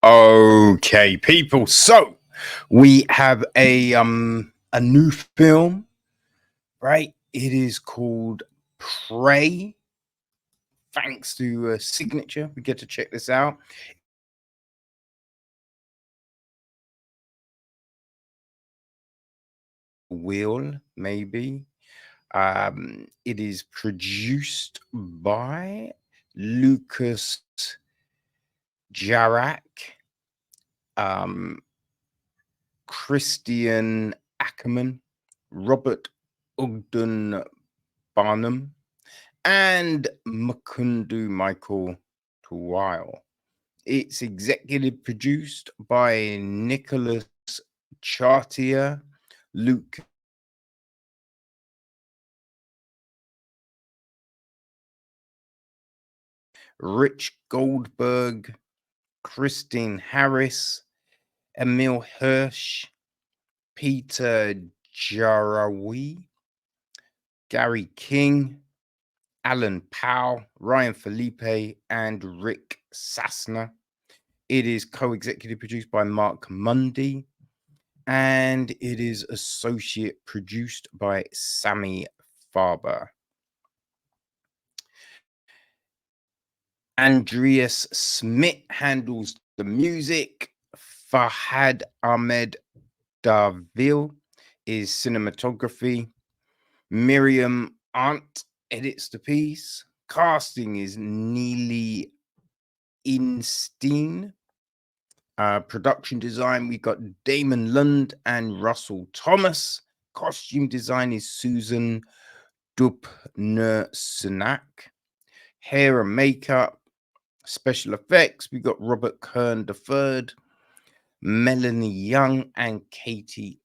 Okay, people. So we have a new film, right? It is called Prey. Thanks to Signature, we get to check this out. Will maybe. It is produced by Lucas Jarak, um, Christian Ackerman, Robert Ogden Barnum, and Mukunda Michael While. It's executive produced by Nicholas Chartier, Luke Rich Goldberg, Christine Harris, Emile Hirsh, Peter Jarawi, Gary King, Alan Powell, Ryan Phillippe, and Rick Sassner. It is co-executive produced by Mark Mundy, and it is associate produced by Sammy Farber. Andreas Smith handles the music. Fahad Ahmed Davil is cinematography. Miriam Arndt edits the piece. Casting is Neely Instein. Production design, we got Damon Lund and Russell Thomas. Costume design is Susan Dupner-Sunak. Hair and makeup, special effects, we got Robert Kern III, Melanie Young, and Katie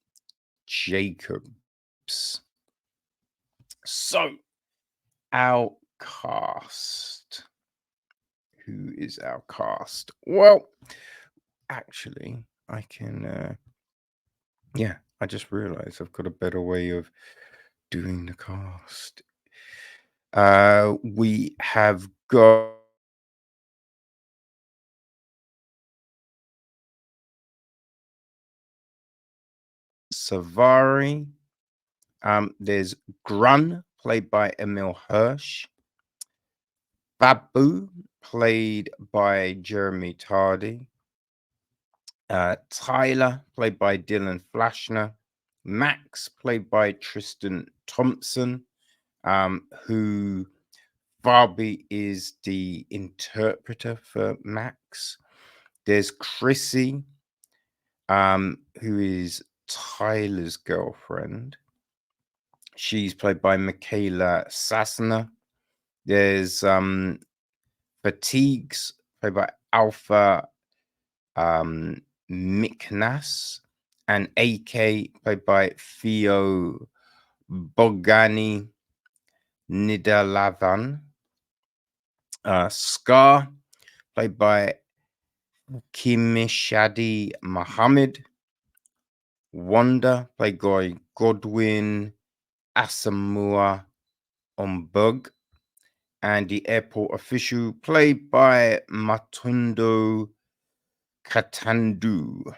Jacobs. So, our cast. Who is our cast? Well, actually, I can, yeah, I just realized I've got a better way of doing the cast. We have got Suvari. There's Grun, played by Emile Hirsh. Babu, played by Jeremy Tardy. Tyler, played by Dylan Flashner. Max, played by Tristan Thompson, who Barbie is the interpreter for Max. There's Chrissy, who is Tyler's girlfriend. She's played by Michaela Sassner. There's Fatigues, played by Alpha Miknas, and AK, played by Theo Bogani Nidalavan. Scar, played by Kimishadi Muhammad. Wanda, played by Godwin Asamoah Ombug. And the airport official, played by Matundo Katandu.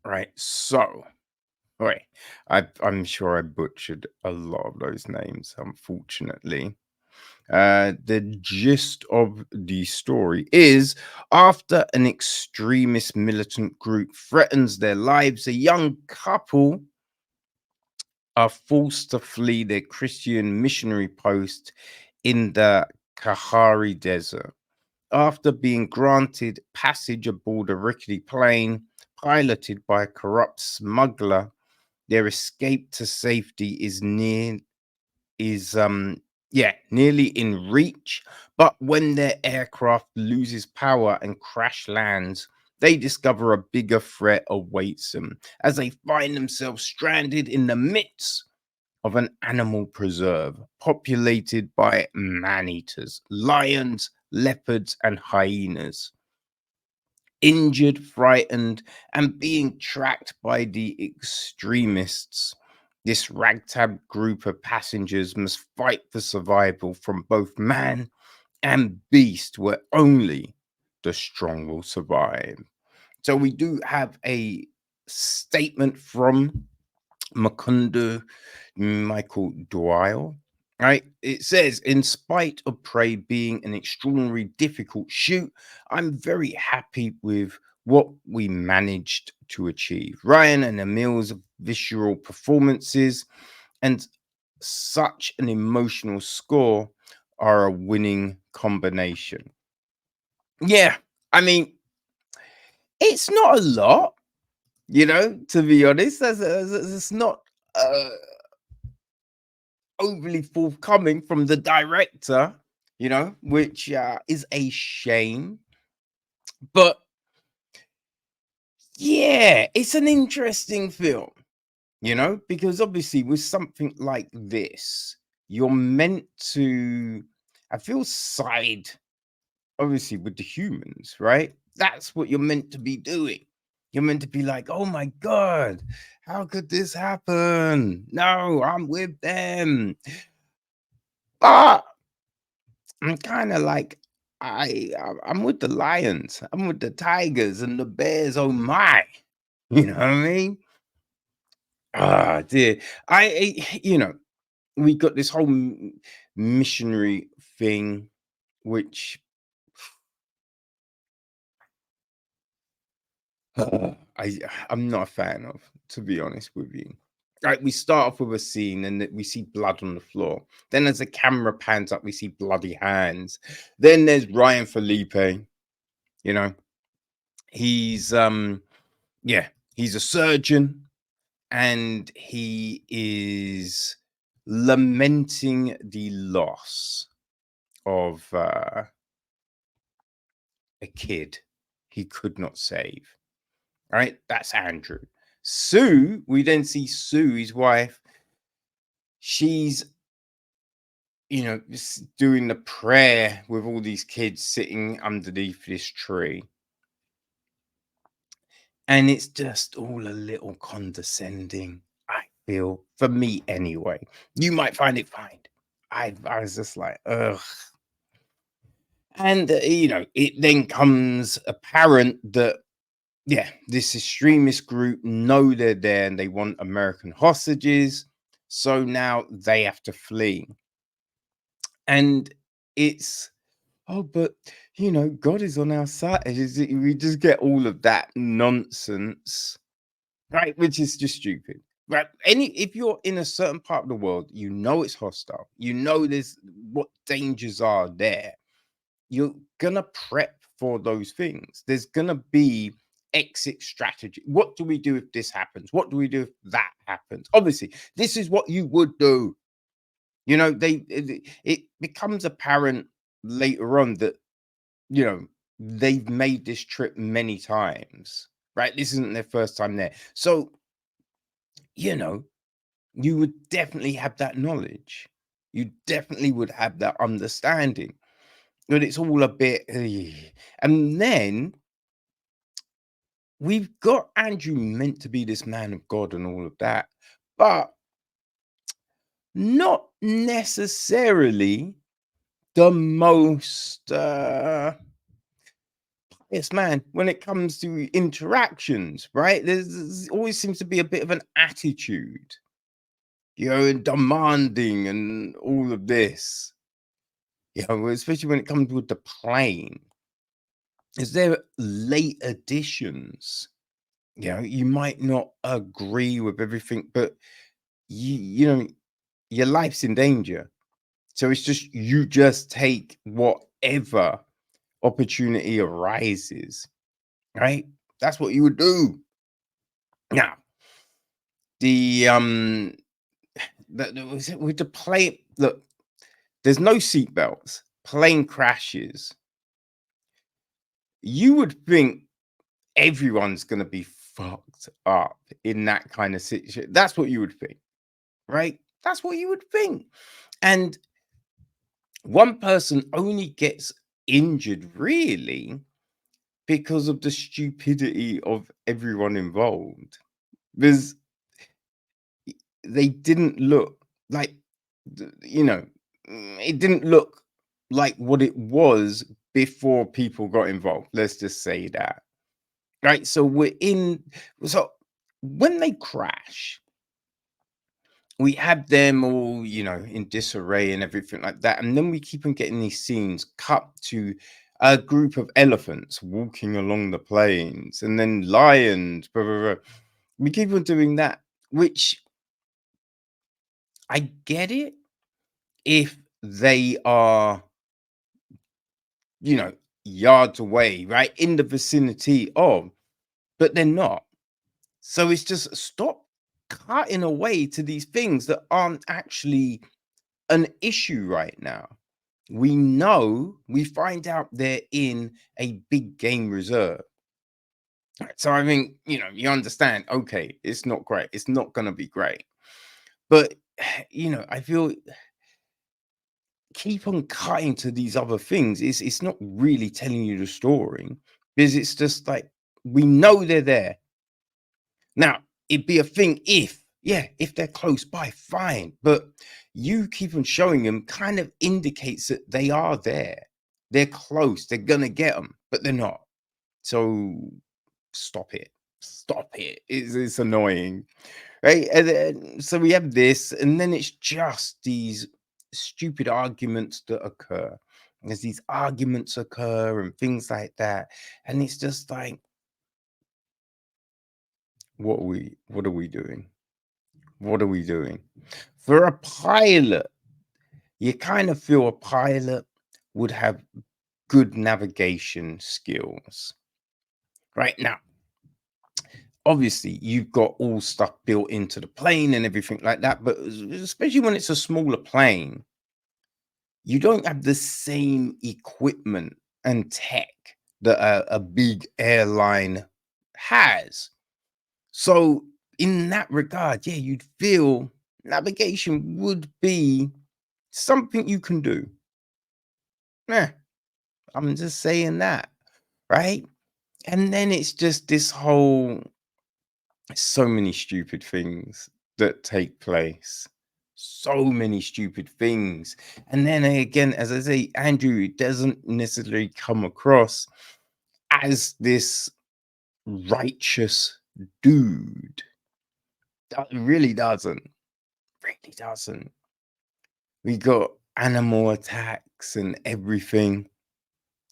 Right, so, right, I'm sure I butchered a lot of those names, unfortunately. The gist of the story is, after an extremist militant group threatens their lives, a young couple are forced to flee their Christian missionary post in the Kalahari Desert. After being granted passage aboard a rickety plane piloted by a corrupt smuggler, their escape to safety is nearly in reach. But when their aircraft loses power and crash lands, they discover a bigger threat awaits them as they find themselves stranded in the midst of an animal preserve populated by man-eaters, lions, leopards, and hyenas. Injured, frightened, and being tracked by the extremists, this ragtag group of passengers must fight for survival from both man and beast, where only the strong will survive. So we do have a statement from Mukunda Michael, right? It says, in spite of prey being an extraordinarily difficult shoot, I'm very happy with what we managed to achieve. Ryan and Emile's visceral performances and such an emotional score are a winning combination. Yeah, I mean, it's not a lot, to be honest. That's not uh, overly forthcoming from the director, which is a shame. But yeah, it's an interesting film, because obviously with something like this, you're meant to, I feel, side obviously with the humans, right? That's what you're meant to be doing. You're meant to be like, oh my God, how could this happen? No, I'm with them. But I'm kind of like, I'm with the lions, I'm with the tigers and the bears. Oh my, you know what I mean? Ah, dear. We got this whole missionary thing, which I I'm not a fan of, to be honest with you. Like, we start off with a scene and we see blood on the floor. Then as the camera pans up, we see bloody hands. Then there's Ryan Phillippe, you know. He's yeah, he's a surgeon and he is lamenting the loss of a kid he could not save. All right, that's Andrew. Sue, we then see Sue, his wife. She's, doing the prayer with all these kids sitting underneath this tree. And it's just all a little condescending, I feel, for me anyway. You might find it fine. I was just like, ugh. And, it then comes apparent that, yeah, this extremist group know they're there and they want American hostages. So now they have to flee. And it's, oh, but, God is on our side. We just get all of that nonsense, right? Which is just stupid. Right? If you're in a certain part of the world, it's hostile. There's what dangers are there. You're gonna prep for those things. There's gonna be exit strategy. What do we do if this happens? What do we do if that happens? Obviously, this is what you would do. It becomes apparent later on that they've made this trip many times, right? This isn't their first time there. So, you would definitely have that knowledge. You definitely would have that understanding. But it's all a bit, and then we've got Andrew meant to be this man of God and all of that, but not necessarily the most pious man when it comes to interactions, right? There's always seems to be a bit of an attitude, and demanding and all of this, especially when it comes with the plane. Is there late additions? You might not agree with everything, but your life's in danger. So it's just you just take whatever opportunity arises, right? That's what you would do. Now, the with the plane, look, there's no seatbelts, plane crashes. You would think everyone's gonna be fucked up in that kind of situation. That's what you would think, right? That's what you would think. And one person only gets injured really because of the stupidity of everyone involved. Because they didn't look like, it didn't look like what it was before people got involved. Let's just say that. Right. So so when they crash, we have them all, in disarray and everything like that. And then we keep on getting these scenes cut to a group of elephants walking along the plains and then lions. Blah, blah, blah. We keep on doing that, which I get it if they are, you know, yards away, right? In the vicinity of, but they're not. So it's just stop cutting away to these things that aren't actually an issue right now. We find out they're in a big game reserve. So I mean, you understand, okay, it's not great. It's not going to be great. But, I feel keep on cutting to these other things. It's not really telling you the story because it's just like, we know they're there. Now, it'd be a thing if they're close by, fine. But you keep on showing them kind of indicates that they are there. They're close. They're going to get them, but they're not. So stop it. Stop it. It's annoying. Right. And then, so we have this, and then it's just these stupid arguments that occur. As these arguments occur and things like that. And it's just like, what are we doing? What are we doing? For a pilot, you kind of feel a pilot would have good navigation skills. Right now, obviously, you've got all stuff built into the plane and everything like that, but especially when it's a smaller plane, you don't have the same equipment and tech that a big airline has. So, in that regard, yeah, you'd feel navigation would be something you can do. Eh, I'm just saying that, right? And then it's just this whole so many stupid things that take place. So many stupid things. And then again, as I say, Andrew doesn't necessarily come across as this righteous dude. That really doesn't. Really doesn't. We got animal attacks and everything,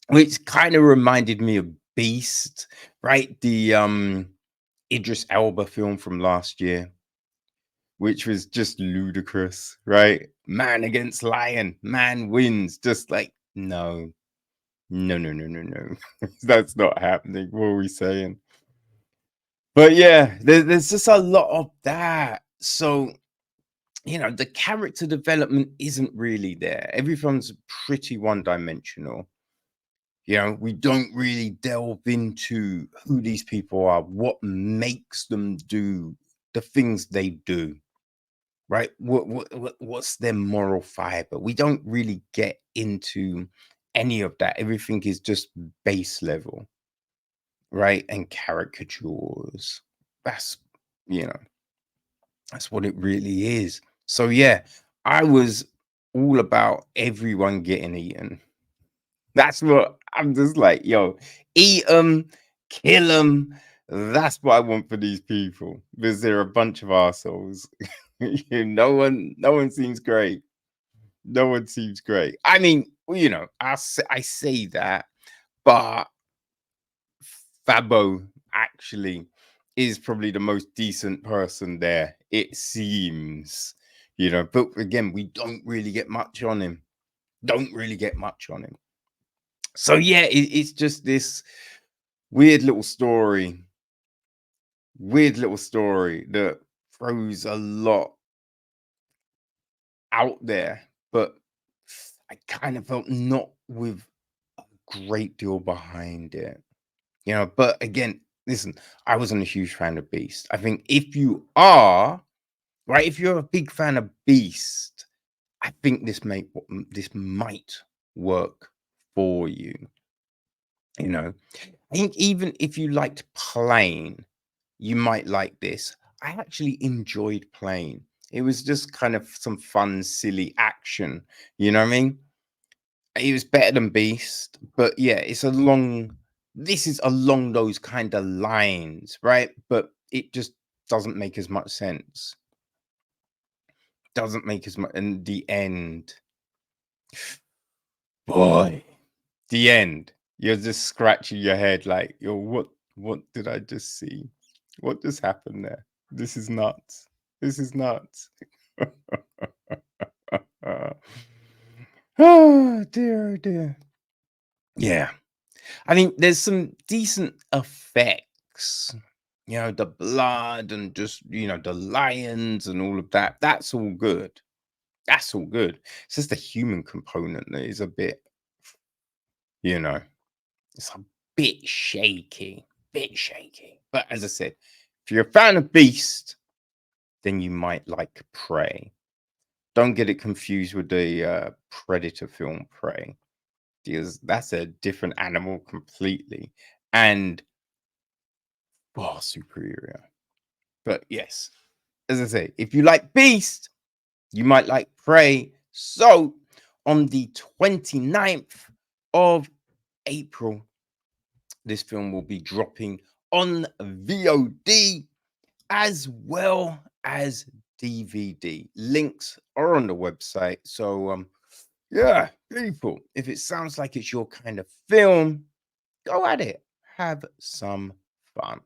which kind of reminded me of Beast, right? The Idris Elba film from last year, which was just ludicrous, right? Man against lion, man wins. Just like, no, no, no, no, no, no. That's not happening. What are we saying? But yeah, there's just a lot of that. So, the character development isn't really there. Everyone's pretty one-dimensional. We don't really delve into who these people are, what makes them do the things they do, right? What's their moral fiber? We don't really get into any of that. Everything is just base level, right? And caricatures. That's you know, that's what it really is. So yeah, I was all about everyone getting eaten. That's what I'm just like, yo, eat them, kill them. That's what I want for these people because they're a bunch of assholes. No one seems great. No one seems great. I mean, I say that, but Fabo actually is probably the most decent person there. It seems, but again, we don't really get much on him. Don't really get much on him. So yeah, it's just this weird little story, that throws a lot out there, but I kind of felt not with a great deal behind it, But again, listen, I wasn't a huge fan of Beast. I think if you are right, if you're a big fan of Beast, I think this might work for you. I think even if you liked Plane, you might like this. I actually enjoyed Plane. It was just kind of some fun, silly action. You know what I mean? He was better than Beast, but yeah, this is along those kind of lines, right? But it just doesn't make as much sense. Doesn't make as much. And the end, boy, the end. You're just scratching your head like, yo, what did I just see? What just happened there? This is nuts. This is nuts. Oh dear, oh dear. Yeah. I mean, there's some decent effects. You know, the blood and just, the lions and all of that. That's all good. That's all good. It's just the human component that is a bit, you know, it's a bit shaky. Bit shaky. But as I said, if you're a fan of Beast, then you might like Prey. Don't get it confused with the Predator film Prey, because that's a different animal completely. And superior. But yes, as I say, if you like Beast, you might like Prey. So on the 29th of April, this film will be dropping on VOD as well as DVD. Links are on the website. So yeah, people, if it sounds like it's your kind of film, go at it. Have some fun.